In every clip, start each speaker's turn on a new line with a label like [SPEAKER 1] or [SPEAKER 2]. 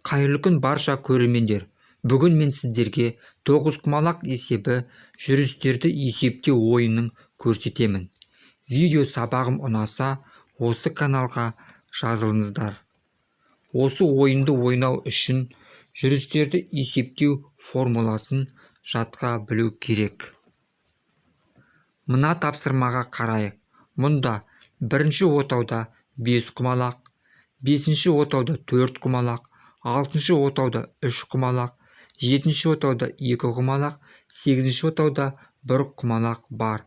[SPEAKER 1] Қайырлы күн барша көрермендер. Бүгін мен сіздерге тоғызқұмалақ есебі жүрістерді есептеу ойынын көрсетемін. Видео сабағым ұнаса, осы каналға жазылыңыздар. Осы ойынды ойнау үшін жүрістерді есептеу формуласын жатқа білу керек. Мына тапсырмаға қарайық. Мұнда бірінші отауда 5 құмалақ, 5-ші отауда 4 құмалақ, 6-шы отауда 3 құмалақ, 7-ші отауда 2 құмалақ, 8-ші отауда 1 құмалақ бар.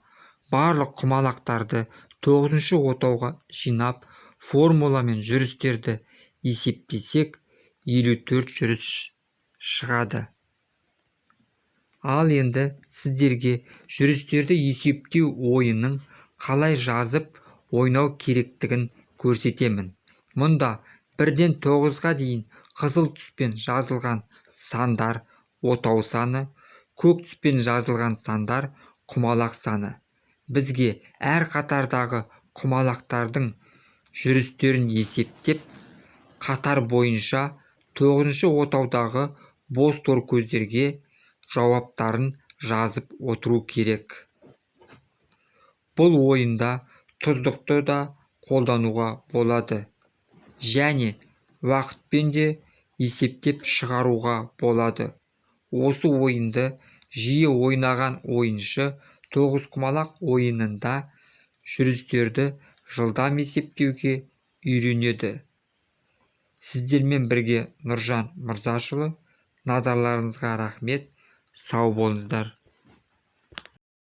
[SPEAKER 1] Барлық құмалақтарды 9-шы отауға жинап, формуламен жүрістерді есептесек, 54 жүріс шығады. Ал енді сіздерге жүрістерді есептеу ойынын қалай жазып ойнау керектігін көрсетемін. Мұнда 1-ден 9-ға дейін қызыл түспен жазылған сандар отау саны, көк түспен жазылған сандар құмалақ саны. Бізге әр қатардағы құмалақтардың жүрістерін есептеп, қатар бойынша 9-шы отаудағы бос торкөздерге жауаптарын жазып отыру керек. Бұл ойында тұздықты да қолдануға болады және уақытпен де есептеп шығаруға болады. Осы ойынды жиі ойнаған ойыншы тоғызқұмалақ ойынында жүрістерді жылдам есептеуге үйренеді. Сіздермен бірге Нұржан Мырзашұлы. Назарларыңызға рахмет. Сау болыңыздар.